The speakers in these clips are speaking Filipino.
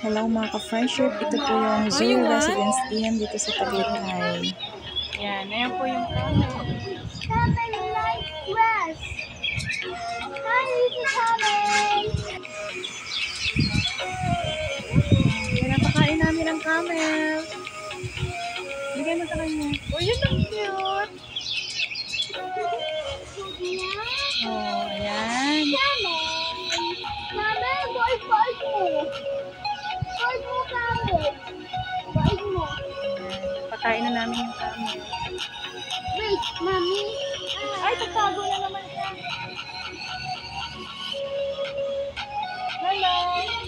Hello mga ka-friendship, ito po yung Zoo Residence Inn dito sa Tagaytay. Yan, ayan po yung camel. Camel like grass. Hi, little camel. Pinapakain namin ang camel. Bigay mo sa kanya. Oh, yun ang cute. Oh, ayan. Camel. Camel, bite mo. Bite mo, camel. Bite mo. Pakain na namin yung camel. Wait, mommy. Ay, tagtago na naman siya. Hello.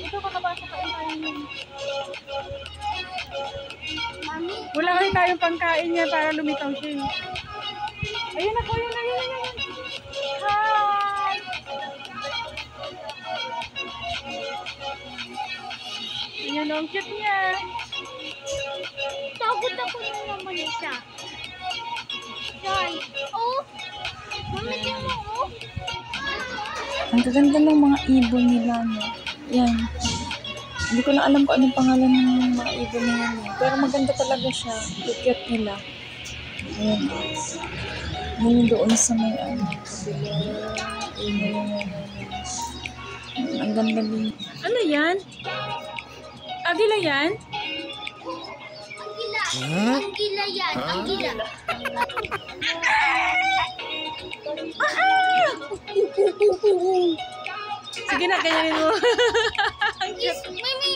Ito makapasok ka yung Mommy. wala kasi tayong pangkain niya para lumitaw siya. Ayun ako, yun. Hi! Ayan ang cute niya. Takot ako na naman siya. Yan. Oh. Mami, tingnan mo, oh. Ang gaganda ng mga ibon nila, no? Yan. Hindi ko na alam kung anong pangalan ng mga ibon nila. Pero maganda talaga siya. Cute nila. Ayan. Ngayon doon sa may kabila. Ang ganda din. Ano yan? Agila yan? Anggila yan. Anggila. Sige na, ganyanin mo. Yes, Mami,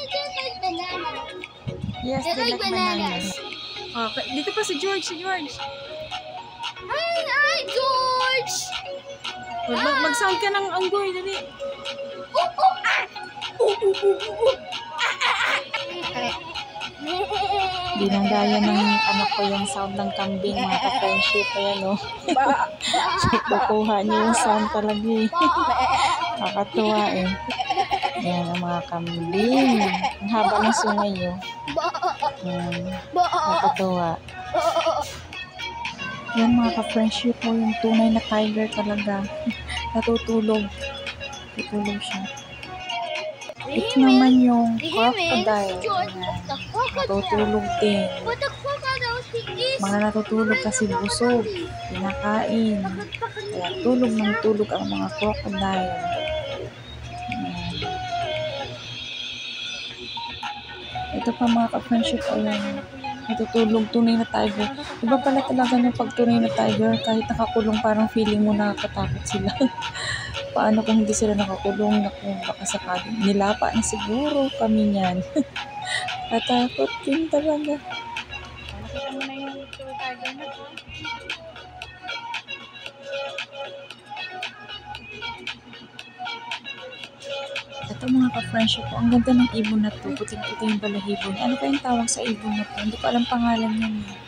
just like banana. Yes, They like bananas. Okay, dito pa si George. Hi, George. Mag-sound ka ng anggoy, dali. Dinadaya ng anak ko yung sound ng kambing, mga ka-friendship. Ayan, no? Kukuha niyo yung sound talaga, eh. Nakakatuwa, eh. Ayan, ang mga kambing. Ang haba ng sungay, oh. Ayan, nakakatuwa. Yan, mga ka-friendship mo, yung tunay na tiger talaga. Natutulog. Tutulog siya. Ito naman yung crocodile. Ayan. Natutulog din. What the crocodile is? Mga natutulog kasi busog. Pinakain. Kaya tulog ng tulog ang mga crocodile. Ayan. Ito pa mga ka-friendship, ayan. Natutulog, tunay na tiger. Iba pala talaga yung pag tunay na tiger, kahit nakakulong parang feeling mo nakakatakot sila. Paano kung hindi sila nakakulong, naku, baka sakaling nilapa na siguro kami niyan. Katakot din talaga. Nakita mo na yung tiger na to. Ito mga ka-friendship ko, ang ganda ng ibon na to. Puting-puti yung balahibo niya. Ano pa yung tawag sa ibon na to? Hindi ko alam pangalan niya.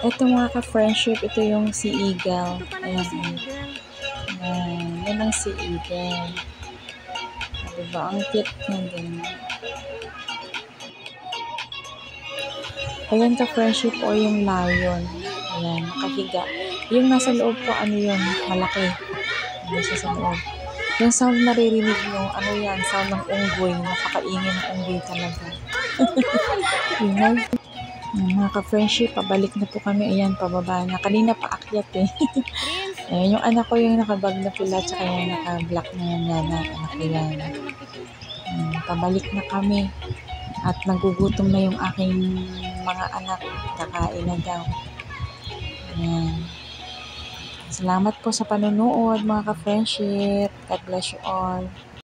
Ito mga ka-friendship, ito yung sea eagle. Ito pala Ayan. yung si Eagle. Ayan. Yan ang sea eagle. Diba? Ang cute niya din. Ayan ka-friendship o yung lion. Ayan, nakahiga. Yung nasa loob po, ano yun? Malaki. Ano siya sa loob. Yung sound naririnig nyo, ano yan? Sound ng unggoy. Napakaingin ng unggoy talaga. Ingay. Mga ka-friendship, pabalik na po kami. Ayan, pababa na. Kanina pa akyat, eh. Ayan, yung anak ko yung nakabag na pula, tsaka yung naka-black na yan. Anak ko yan. Pabalik na kami. At nagugutom na yung aking mga anak. Kakain na daw. Ayan. Salamat po sa panonood, mga ka-friendship. God bless you all.